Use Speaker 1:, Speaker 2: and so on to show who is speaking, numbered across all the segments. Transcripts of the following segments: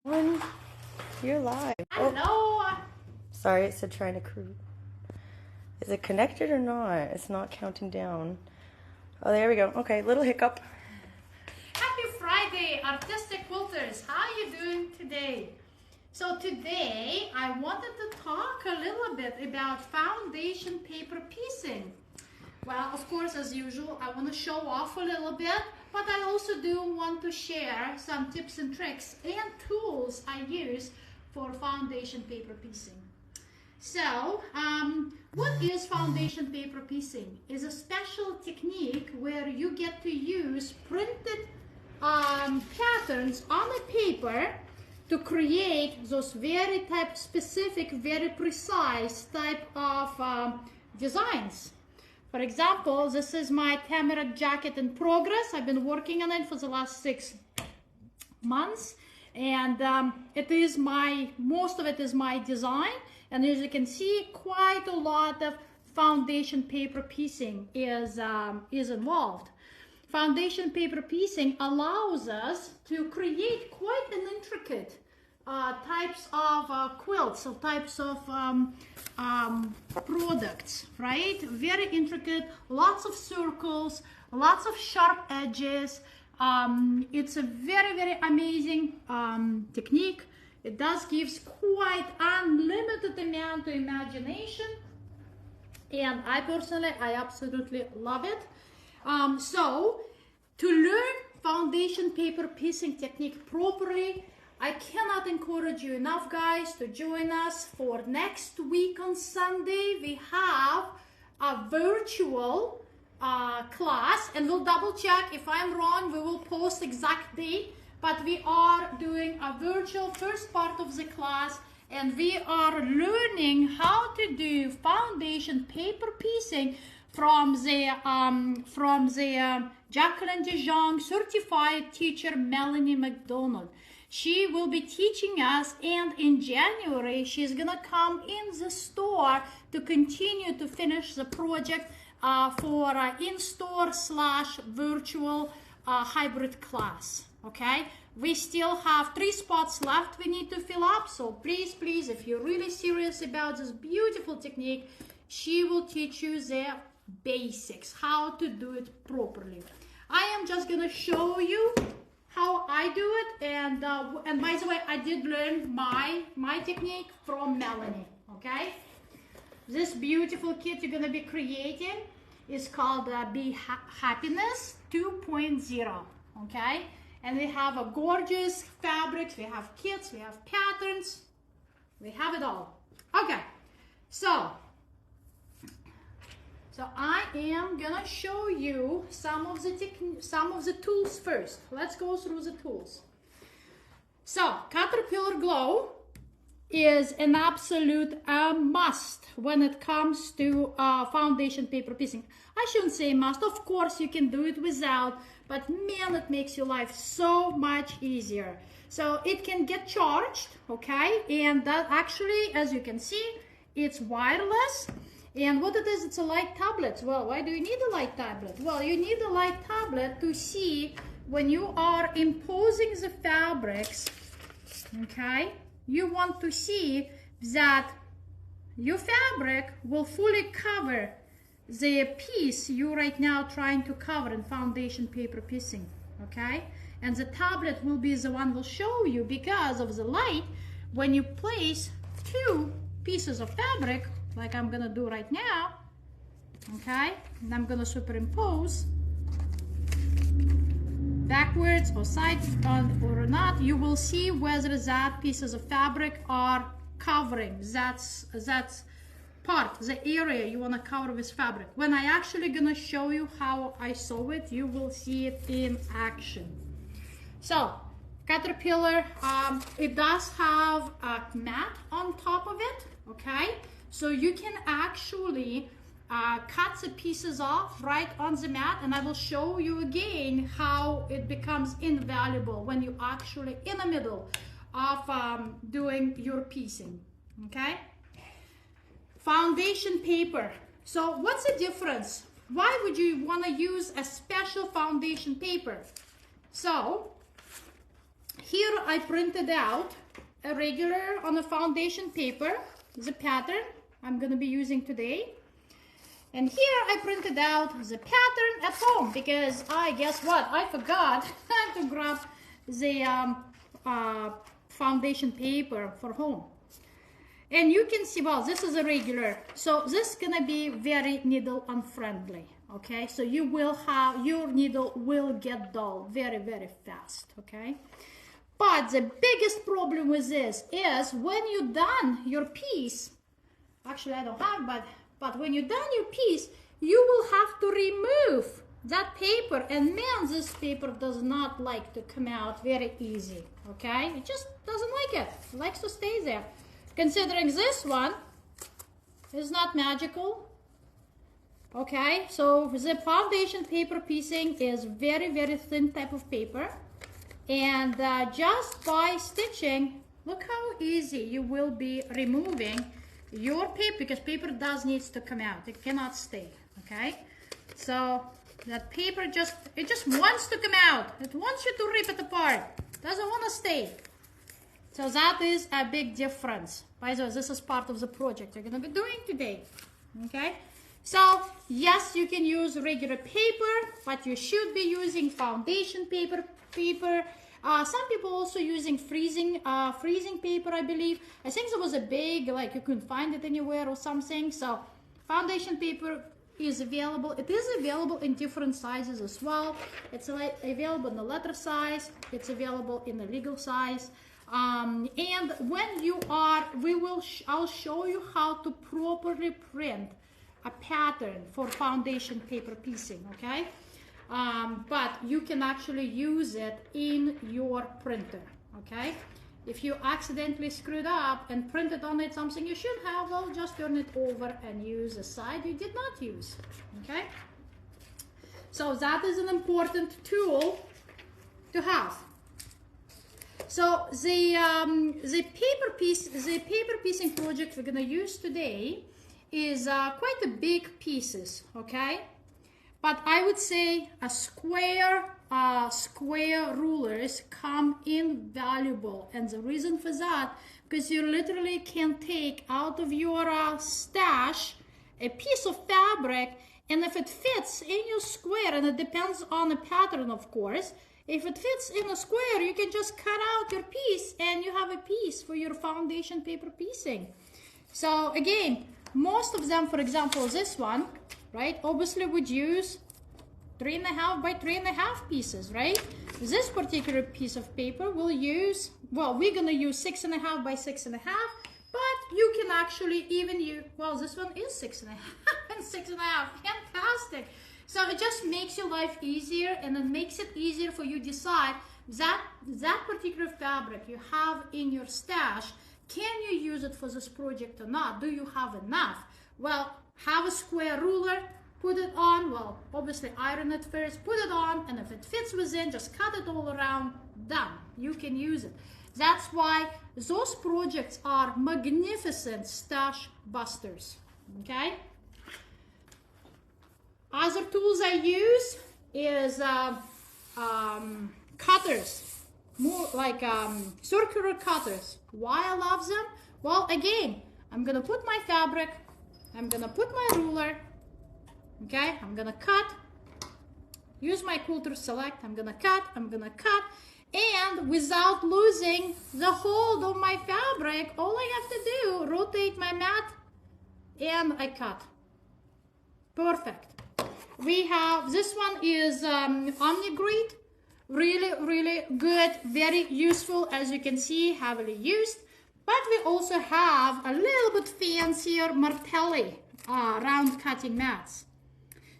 Speaker 1: One, you're live.
Speaker 2: Hello.
Speaker 1: Oh, sorry, it said trying to crew. Is it connected or not? It's not counting down. Oh, there we go. Okay, little hiccup.
Speaker 2: Happy Friday, artistic quilters. How are you doing today? So today I wanted to talk a little bit about foundation paper piecing. Well, of course, as usual, I want to show off a little bit, but I also do want to share some tips and tricks and tools I use for foundation paper piecing. So, what is foundation paper piecing? It's a special technique where you get to use printed patterns on a paper to create those very type specific, very precise type of designs. For example, this is my tamarack jacket in progress. I've been working on it for the last 6 months, and most of it is my design. And as you can see, quite a lot of foundation paper piecing is involved. Foundation paper piecing allows us to create quite an intricate types of quilts or types of products, right? Very intricate, lots of circles, lots of sharp edges. It's a very, very amazing technique. It does gives quite unlimited amount of imagination, and I absolutely love it. So to learn foundation paper piecing technique properly, I cannot encourage you enough, guys, to join us for next week on Sunday. We have a virtual class, and we'll double check. If I'm wrong, we will post exact date, but we are doing a virtual first part of the class, and we are learning how to do foundation paper piecing from the Jacqueline de Jong certified teacher Melanie Macdonald. She will be teaching us, and in January she's gonna come in the store to continue to finish the project for in-store / virtual hybrid class. Okay, we still have 3 spots left we need to fill up, so please, if you're really serious about this beautiful technique, she will teach you the basics, how to do it properly. I am just gonna show you how I do it, and by the way, I did learn my technique from Melanie. Okay, this beautiful kit you're gonna be creating is called Be Happiness 2.0. Okay, and we have a gorgeous fabrics, we have kits, we have patterns, we have it all. Okay, so I am gonna show you some of the tools first. Let's go through the tools. So Caterpillar Glow is an absolute must when it comes to foundation paper piecing. I shouldn't say must, of course you can do it without, but man, it makes your life so much easier. So it can get charged, okay, and that actually, as you can see, it's wireless. And what it is, it's a light tablet. Well, why do you need a light tablet? Well, you need a light tablet to see when you are imposing the fabrics, okay? You want to see that your fabric will fully cover the piece you're right now trying to cover in foundation paper piecing, okay? And the tablet will be the one will show you, because of the light, when you place 2 pieces of fabric, like I'm gonna do right now, okay, and I'm gonna superimpose backwards or side or not, you will see whether that pieces of fabric are covering that's part, the area you want to cover with fabric. When I actually gonna show you how I sew it, you will see it in action. So Caterpillar, it does have a mat on top of it, okay? So you can actually cut the pieces off right on the mat, and I will show you again how it becomes invaluable when you actually in the middle of doing your piecing, okay? Foundation paper. So what's the difference? Why would you want to use a special foundation paper? So here I printed out a regular on a foundation paper, the pattern I'm going to be using today. And here I printed out the pattern at home because guess what? I forgot to grab the foundation paper for home. And you can see, well, this is a regular. So this is going to be very needle unfriendly. Okay, so you will have, your needle will get dull very, very fast. Okay. But the biggest problem with this is when you're done your piece, actually I don't have, but when you're done your piece, you will have to remove that paper. And man, this paper does not like to come out very easy, okay? It just doesn't like it. It likes to stay there. Considering this one is not magical, okay? So the foundation paper piecing is very, very thin type of paper. And just by stitching, look how easy you will be removing your paper, because paper does needs to come out. It cannot stay, okay? So that paper it just wants to come out. It wants you to rip it apart. Doesn't want to stay. So that is a big difference. By the way, this is part of the project you're going to be doing today, okay? So yes, you can use regular paper, but you should be using foundation paper. Some people also using freezing paper, I believe. I think there was a big, like you couldn't find it anywhere or something. So foundation paper is available. It is available in different sizes as well. It's available in the letter size. It's available in the legal size. And when you are, I'll show you how to properly print a pattern for foundation paper piecing, okay? But you can actually use it in your printer, okay? If you accidentally screwed up and printed on it something you should have, well, just turn it over and use the side you did not use, okay? So that is an important tool to have. So the paper piecing project we're gonna use today is quite a big pieces, okay? But I would say a square rulers come invaluable, and the reason for that, because you literally can take out of your stash a piece of fabric, and if it fits in your square, and it depends on the pattern, of course, if it fits in a square, you can just cut out your piece, and you have a piece for your foundation paper piecing. So again, most of them, for example, this one, right, obviously would use 3.5 by 3.5 pieces, right? This particular piece of paper will use, well, we're gonna use 6.5 by 6.5, but you can actually even use, well, this one is 6.5 and 6.5, fantastic. So it just makes your life easier, and it makes it easier for you to decide that particular fabric you have in your stash, can you use it for this project or not? Do you have enough? Well, have a square ruler, put it on, well, obviously iron it first, put it on, and if it fits within, just cut it all around, done. You can use it. That's why those projects are magnificent stash busters, okay? Other tools I use is cutters, more like circular cutters. Why I love them? Well, again, I'm gonna put my fabric, I'm gonna put my ruler, okay, I'm gonna cut, use my quilter select, I'm gonna cut, and without losing the hold of my fabric, all I have to do, rotate my mat, and I cut. Perfect. We have, this one is OmniGrid, really good, very useful, as you can see, heavily used. But we also have a little bit fancier Martelli round cutting mats.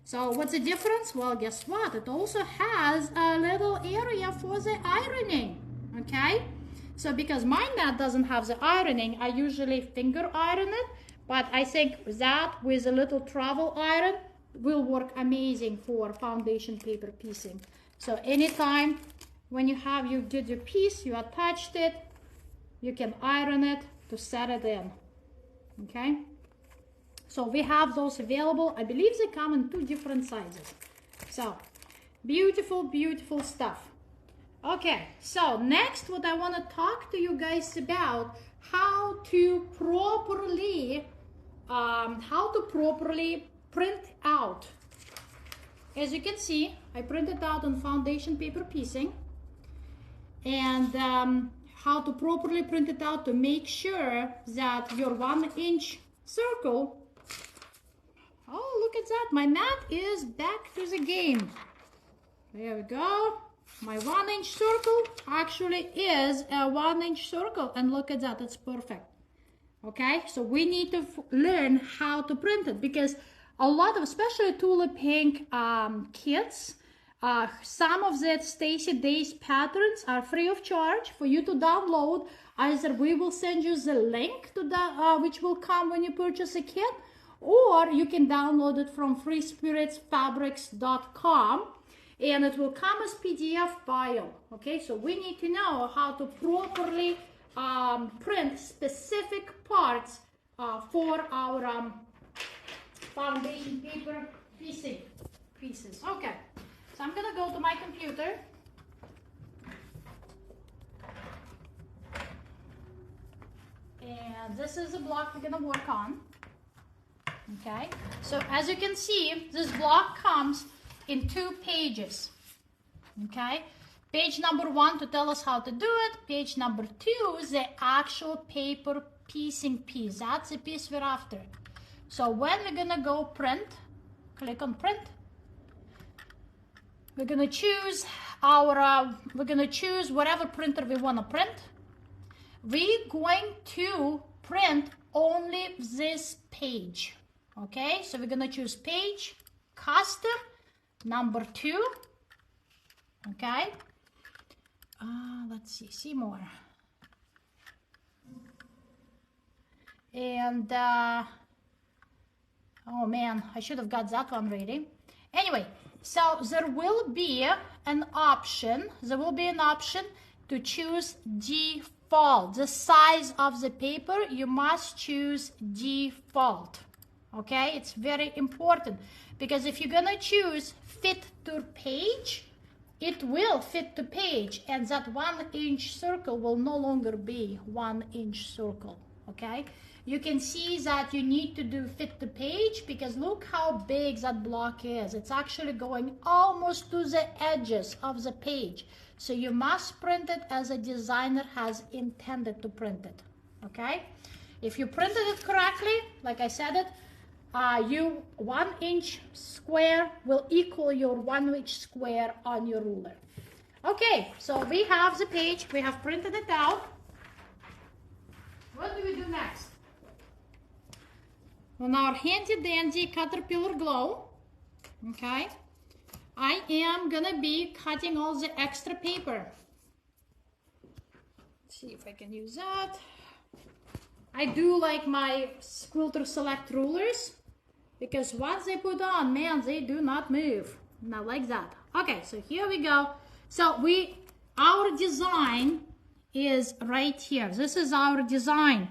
Speaker 2: So what's the difference? Well, guess what? It also has a little area for the ironing, okay? So because my mat doesn't have the ironing, I usually finger iron it, but I think that with a little travel iron will work amazing for foundation paper piecing. So anytime when you did your piece, you attached it, you can iron it to set it in, okay? So we have those available. I believe they come in 2 different sizes. So beautiful, beautiful stuff. Okay, so next what I want to talk to you guys about how to properly print out. As you can see, I printed out on foundation paper piecing, and how to properly print it out to make sure that your 1-inch circle, oh look at that, my mat is back to the game. There we go. My 1-inch circle actually is a 1-inch circle, and look at that, it's perfect. Okay, so we need to learn how to print it, because a lot of, especially tulip pink kits, some of the Stacy Days patterns are free of charge for you to download. Either we will send you the link to the which will come when you purchase a kit, or you can download it from freespiritsfabrics.com, and it will come as PDF file. Okay, so we need to know how to properly print specific parts for our foundation paper pieces. Okay, so I'm gonna go to my computer. And this is the block we're gonna work on. Okay, so as you can see, this block comes in 2 pages. Okay, page number 1 to tell us how to do it. Page number 2 is the actual paper piecing piece. That's the piece we're after. So when we're gonna go print, click on print. We're gonna choose whatever printer we wanna print. We're going to print only this page. Okay, so we're gonna choose page, custom, number 2. Okay, let's see more. And oh man, I should have got that one ready. Anyway, so there will be an option to choose default. The size of the paper, you must choose default. Okay, it's very important, because if you're gonna choose fit to page, it will fit to page, and that 1-inch circle will no longer be 1-inch circle. Okay, you can see that you need to do fit to page, because look how big that block is. It's actually going almost to the edges of the page. So you must print it as a designer has intended to print it. Okay, if you printed it correctly, like I said it, your 1-inch square will equal your 1-inch square on your ruler. Okay, so we have the page, we have printed it out. What do we do next? On our handy dandy Caterpillar Glow, okay, I am gonna be cutting all the extra paper. Let's see if I can use that. I do like my Quilter Select rulers, because once they put on, man, they do not move. Not like that. Okay, so here we go. So our design is right here. This is our design.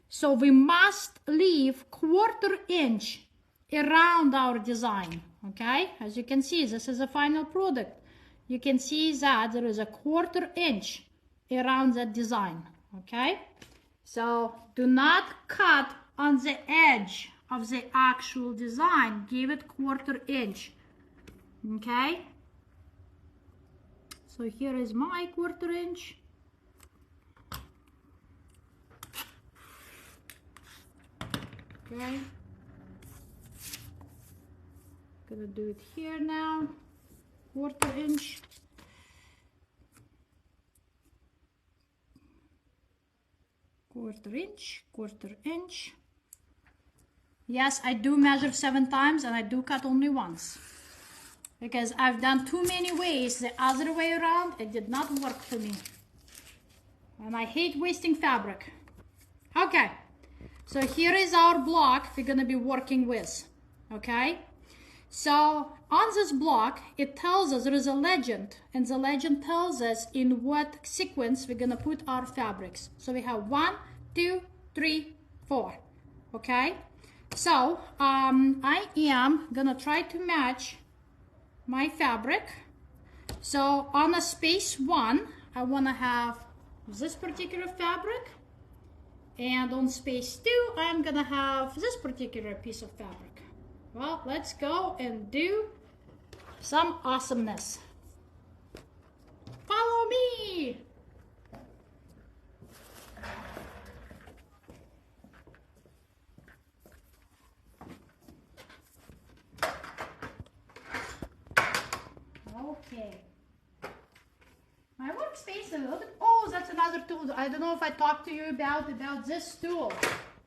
Speaker 2: So we must leave 1/4 inch around our design. Okay, as you can see, this is a final product. You can see that there is a 1/4 inch around that design. Okay, so do not cut on the edge of the actual design. Give it 1/4 inch. Okay, so here is my 1/4 inch. Okay, gonna do it here now. 1/4 inch. Quarter inch. Yes, I do measure 7 times, and I do cut only once, because I've done too many ways the other way around. It did not work for me, and I hate wasting fabric. Okay, so here is our block we're gonna be working with. Okay, so on this block, it tells us there is a legend, and the legend tells us in what sequence we're gonna put our fabrics. So we have 1, 2, 3, 4. Okay, so I am gonna try to match my fabric So on a space 1, I want to have this particular fabric, and on space 2, I'm gonna have this particular piece of fabric. Well, let's go and do some awesomeness. Follow me! Okay. My workspace is a little bit, oh, that's another tool. I don't know if I talked to you about this tool.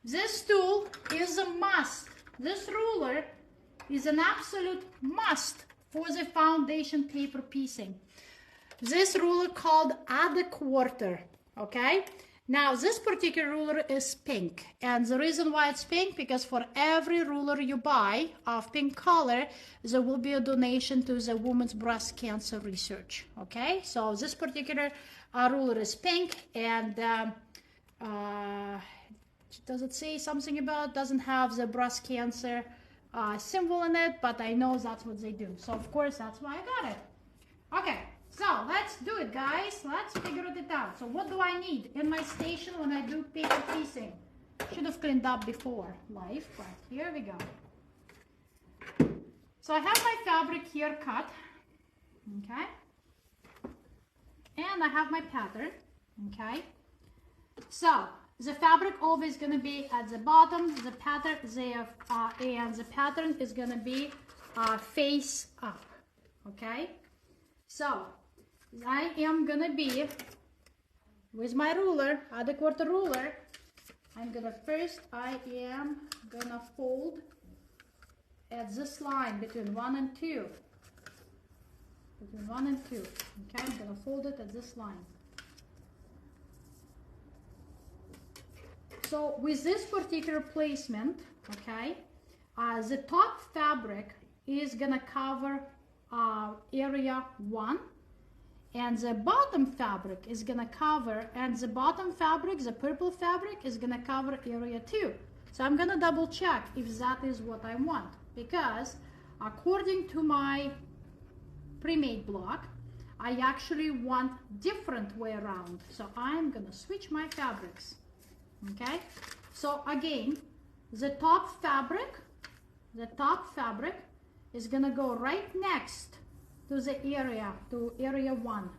Speaker 2: This tool is a must. This ruler is an absolute must for the foundation paper piecing. This ruler called add a quarter, okay? Now, this particular ruler is pink, and the reason why it's pink, because for every ruler you buy of pink color, there will be a donation to the women's breast cancer research, okay? So this particular ruler is pink, and does it say something about, doesn't have the breast cancer symbol in it, but I know that's what they do. So of course, that's why I got it. Okay. So let's do it, guys. Let's figure it out. So what do I need in my station when I do paper piecing? Should have cleaned up before life, but here we go. So I have my fabric here cut, okay? And I have my pattern, okay? So the fabric always gonna be at the bottom. The pattern and the pattern is gonna be face up, okay? So I am gonna be with my ruler, add a quarter ruler. I'm gonna fold at this line between 1 and 2. Between 1 and 2. Okay, I'm gonna fold it at this line. So with this particular placement, okay, the top fabric is gonna cover area 1, and the bottom fabric is gonna cover, and the bottom fabric, the purple fabric, is gonna cover area 2. So I'm gonna double check if that is what I want, because according to my pre-made block, I actually want different way around. So I'm gonna switch my fabrics. Okay, so again, the top fabric is gonna go right next to the area, to area 1.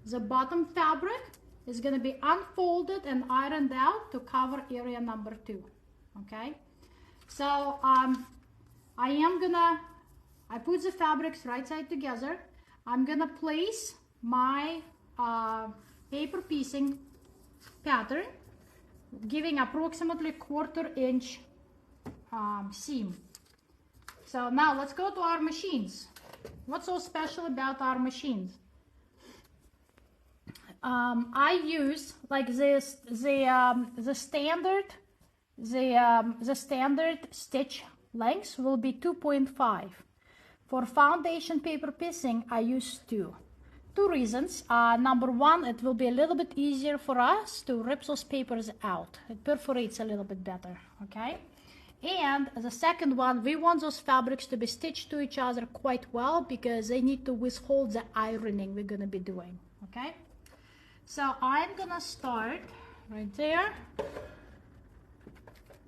Speaker 2: The bottom fabric is gonna be unfolded and ironed out to cover area number 2. Okay, so I put the fabrics right side together. I'm gonna place my paper piecing pattern, giving approximately 1/4 inch seam. So now let's go to our machines. What's so special about our machines? I use like this the standard stitch length will be 2.5. For foundation paper piecing, I use 2. 2 reasons. Number 1, it will be a little bit easier for us to rip those papers out. It perforates a little bit better, okay? And the second one, we want those fabrics to be stitched to each other quite well, because they need to withhold the ironing we're gonna be doing, okay? So I'm gonna start right there,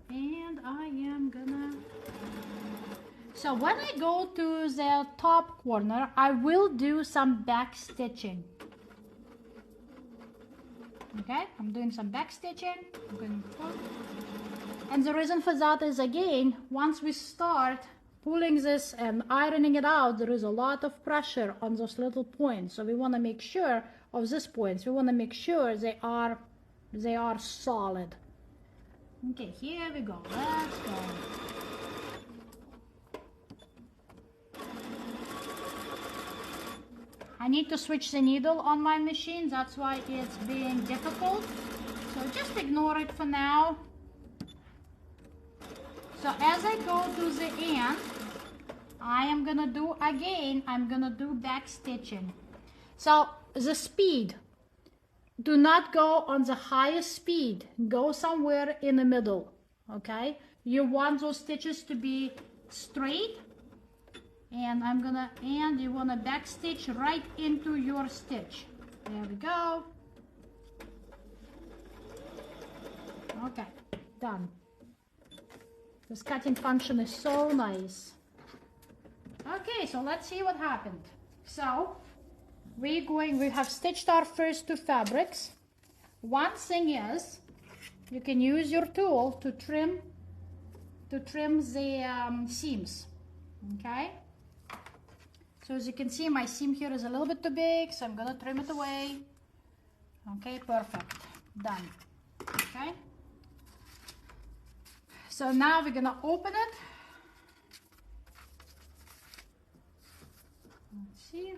Speaker 2: and I am gonna... So when I go to the top corner, I will do some back stitching. Okay, I'm doing some back stitching. And the reason for that is, again, once we start pulling this and ironing it out, there is a lot of pressure on those little points. So we want to make sure of these points. We want to make sure they are solid. Okay, here we go. Let's go. I need to switch the needle on my machine. That's why it's being difficult. So just ignore it for now. So as I go to the end, I'm gonna do back stitching. So the speed, do not go on the highest speed. Go somewhere in the middle, okay? You want those stitches to be straight and and you wanna back stitch right into your stitch. There we go. Okay, done. This cutting function is so nice. Okay, so let's see what happened. So we have stitched our first two fabrics. One thing is, you can use your tool to trim the seams. Okay. So as you can see, my seam here is a little bit too big, so I'm gonna trim it away. Okay, perfect. Done. Okay. So now we're gonna open it. Let's see.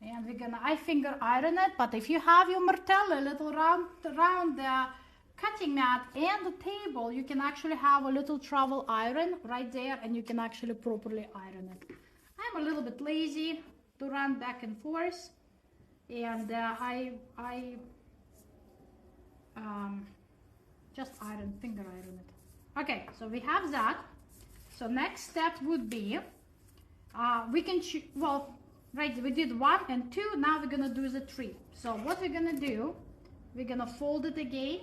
Speaker 2: And we're gonna eye finger iron it, but if you have your martello, a little round the cutting mat and the table, you can actually have a little travel iron right there, and you can actually properly iron it. I'm a little bit lazy to run back and forth, and I just finger iron it. Okay, so we have that. So next step would be, we can well, right, we did 1 and 2, now we're gonna do the 3. So what we're gonna do, we're gonna fold it again,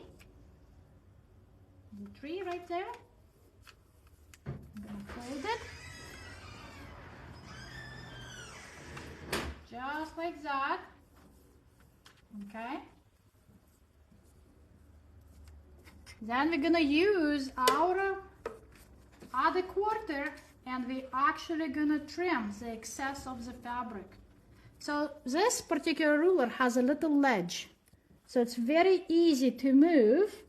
Speaker 2: the 3 right there. I'm gonna fold it, just like that. Okay. Then we're gonna use our other quarter, and we're actually gonna trim the excess of the fabric. So this particular ruler has a little ledge, so it's very easy to move.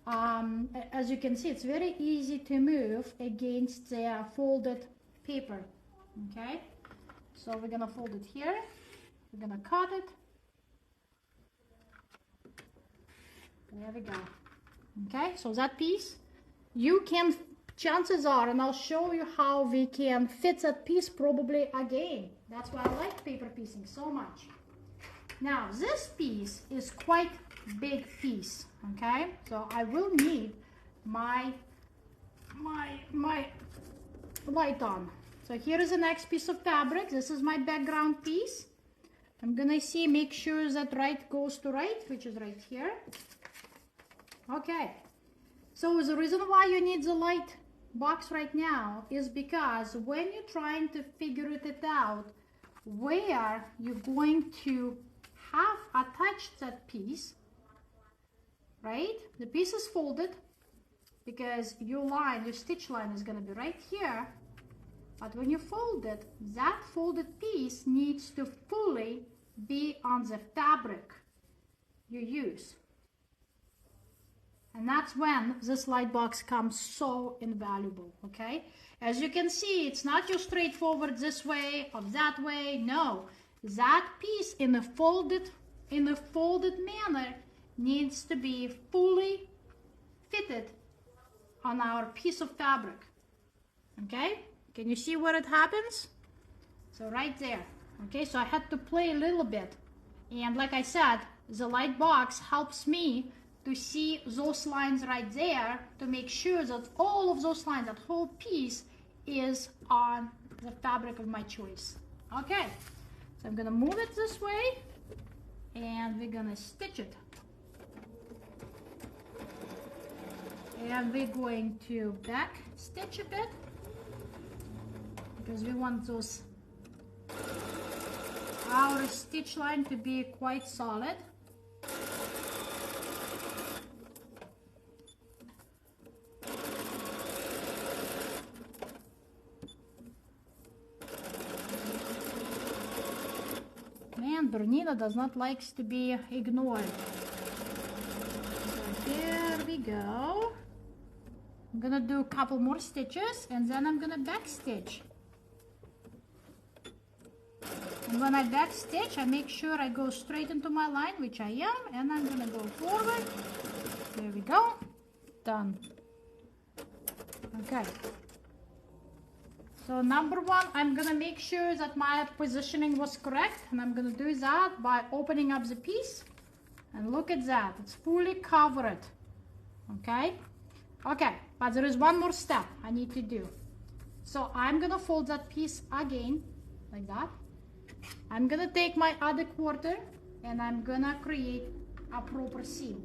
Speaker 2: As you can see, it's very easy to move against the folded paper. Okay, so we're gonna fold it here, we're gonna cut it. There we go. Okay, so that piece, you can, chances are, and I'll show you how we can fit that piece probably again. That's why I like paper piecing so much. Now, this piece is quite big piece, okay? So I will need my light on. So here is the next piece of fabric. This is my background piece. I'm gonna make sure that right goes to right, which is right here. Okay, so the reason why you need the light box right now is because when you're trying to figure it out where you're going to have attached that piece, right? The piece is folded because your stitch line is going to be right here, but when you fold it, that folded piece needs to fully be on the fabric you use. And that's when this light box comes so invaluable, okay? As you can see, it's not just straightforward this way or that way. No, that piece in a folded manner needs to be fully fitted on our piece of fabric, okay? Can you see where it happens? So right there, okay? So I had to play a little bit. And like I said, the light box helps me to see those lines right there, to make sure that all of those lines, that whole piece, is on the fabric of my choice. Okay, so I'm gonna move it this way, and we're gonna stitch it. And we're going to back stitch a bit, because we want our stitch line to be quite solid. Bernina does not like to be ignored. So here we go. I'm gonna do a couple more stitches, and then I'm gonna back stitch. And when I back stitch, I make sure I go straight into my line, which I am, and I'm gonna go forward. There we go. Done. Okay. So number 1, I'm gonna make sure that my positioning was correct, and I'm gonna do that by opening up the piece, and look at that, it's fully covered. Okay, Okay, but there is one more step I need to do. So I'm gonna fold that piece again, like that. I'm gonna take my other quarter and I'm gonna create a proper seam.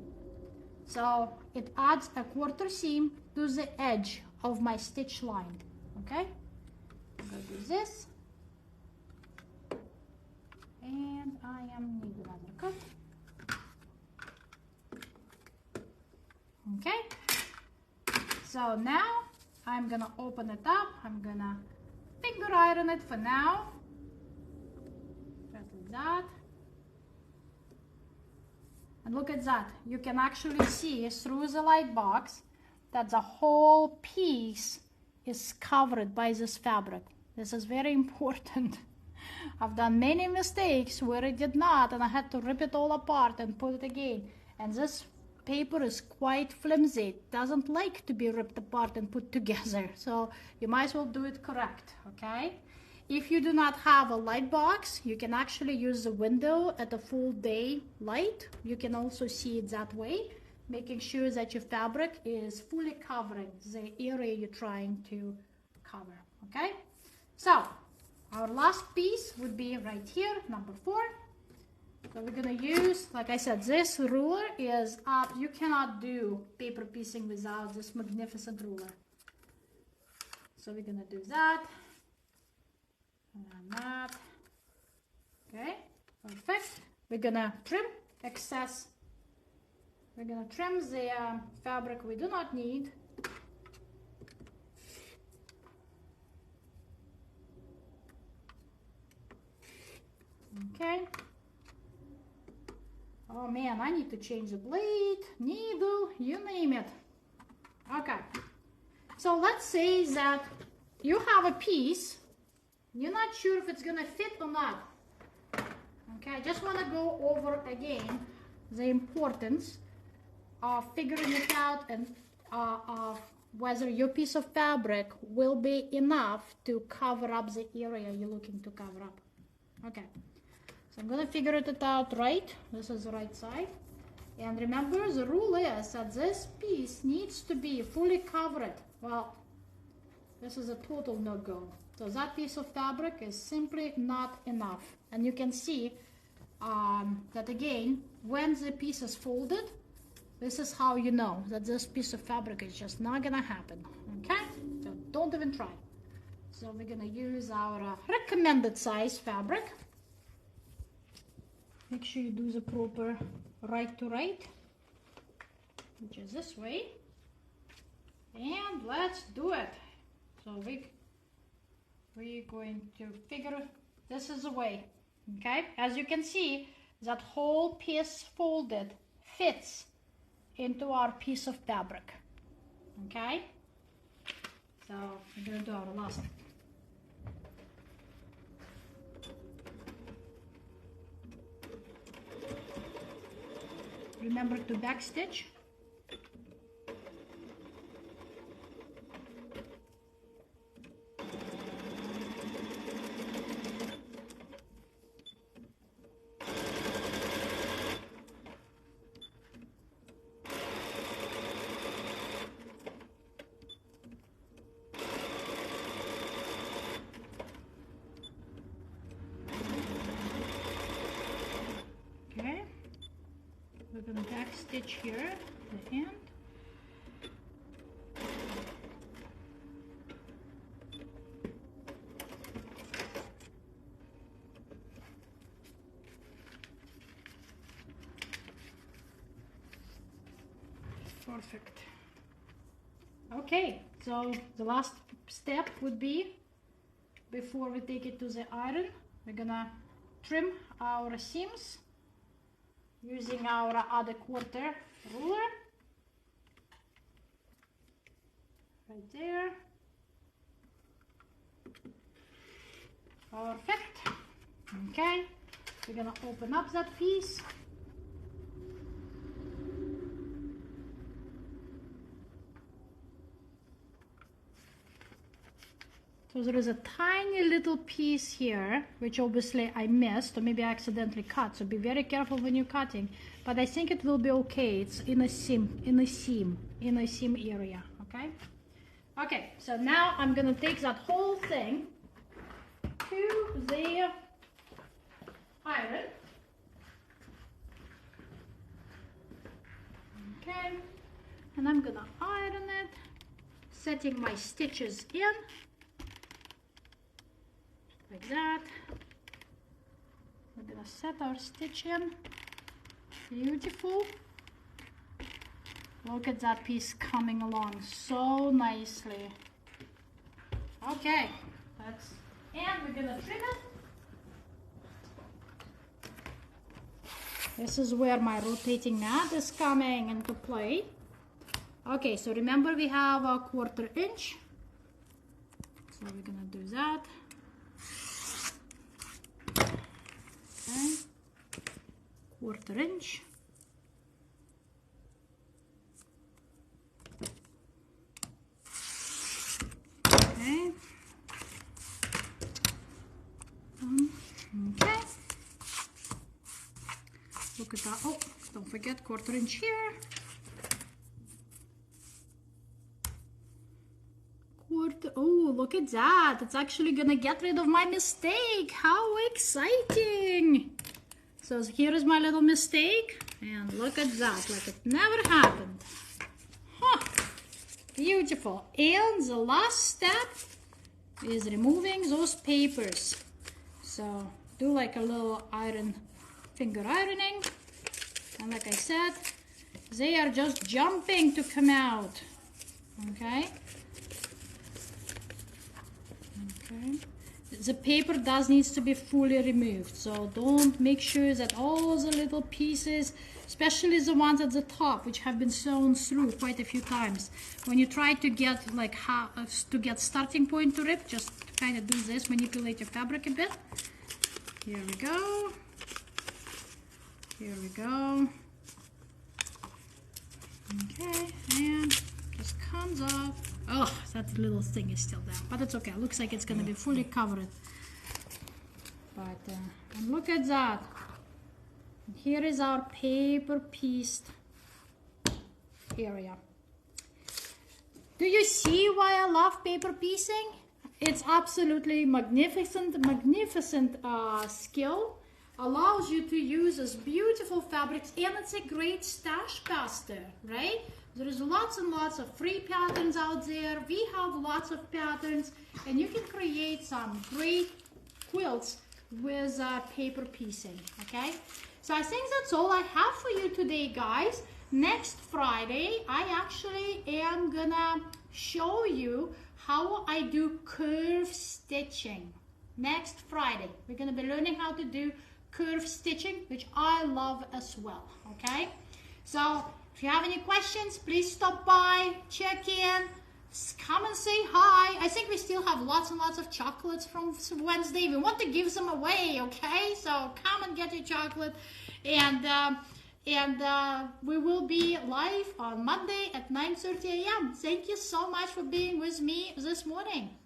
Speaker 2: So it adds a quarter seam to the edge of my stitch line, okay? I'm gonna do this. And I am need another cut. Okay, so now I'm gonna open it up. I'm gonna finger iron it for now. Just like that. And look at that. You can actually see through the light box that the whole piece is covered by this fabric. This is very important. I've done many mistakes where I did not, and I had to rip it all apart and put it again. And this paper is quite flimsy. It doesn't like to be ripped apart and put together. So you might as well do it correct, okay? If you do not have a light box, you can actually use the window at a full day light. You can also see it that way, making sure that your fabric is fully covering the area you're trying to cover, okay? So our last piece would be right here, number 4. So we're gonna use, like I said, this ruler is up. You cannot do paper piecing without this magnificent ruler. So we're gonna do that and that. Okay, perfect. We're gonna trim excess. We're gonna trim the fabric we do not need. Okay. Oh man, I need to change the blade, needle, you name it. Okay. So let's say that you have a piece, you're not sure if it's gonna fit or not. Okay, I just wanna go over again the importance of figuring it out and of whether your piece of fabric will be enough to cover up the area you're looking to cover up. Okay. So I'm going to figure it out right. This is the right side. And remember, the rule is that this piece needs to be fully covered. Well, this is a total no-go. So that piece of fabric is simply not enough. And you can see that again, when the piece is folded, this is how you know that this piece of fabric is just not going to happen. Okay? So don't even try. So we're going to use our recommended size fabric. Make sure you do the proper right to right, which is this way. And let's do it. So we're going to figure this is the way. Okay, as you can see, that whole piece folded fits into our piece of fabric. Okay, so we're going to do our last. Remember to backstitch. Okay. We're going to backstitch here the end. Perfect. Okay, so the last step would be, before we take it to the iron, we're gonna trim our seams using our other quarter ruler. Right there. Perfect. Okay, we're gonna open up that piece. So there is a tiny little piece here, which obviously I missed, or maybe I accidentally cut. So be very careful when you're cutting. But I think it will be okay. It's in a seam area. okay? Okay, so now I'm gonna take that whole thing to the iron. Okay, and I'm gonna iron it, setting my stitches in, like that. We're gonna set our stitch in, beautiful. Look at that piece coming along so nicely. Okay, and we're gonna trim it. This is where my rotating mat is coming into play. Okay, so remember we have a 1/4 inch. So we're gonna do that. Okay, 1/4 inch. Okay. Okay. Look at that. Oh, don't forget 1/4 inch here. 1/4. Oh, look at that. It's actually gonna get rid of my mistake. How exciting. So here is my little mistake. And look at that, like it never happened. Huh. Beautiful. And the last step is removing those papers. So do like a little finger ironing, and like I said, they are just jumping to come out. Okay. The paper needs to be fully removed, so don't make sure that all the little pieces, especially the ones at the top, which have been sewn through quite a few times, when you try to get like starting point to rip, just kind of do this, manipulate your fabric a bit. Here we go. Here we go. Okay, and just comes off. Oh, that little thing is still down, but it's okay. It looks like it's gonna be fully covered. But and look at that. Here is our paper pieced area. Do you see why I love paper piecing? It's absolutely magnificent skill. Allows you to use this beautiful fabrics, and it's a great stash buster, right? There's lots and lots of free patterns out there. We have lots of patterns, and you can create some great quilts with paper piecing, okay? So I think that's all I have for you today, guys. Next Friday, I actually am gonna show you how I do curve stitching. Next Friday, we're gonna be learning how to do curve stitching, which I love as well, okay? So if you have any questions, please stop by, check in, come and say hi. I think we still have lots and lots of chocolates from Wednesday. We want to give them away, okay? So come and get your chocolate, and we will be live on Monday at 9:30 a.m. Thank you so much for being with me this morning.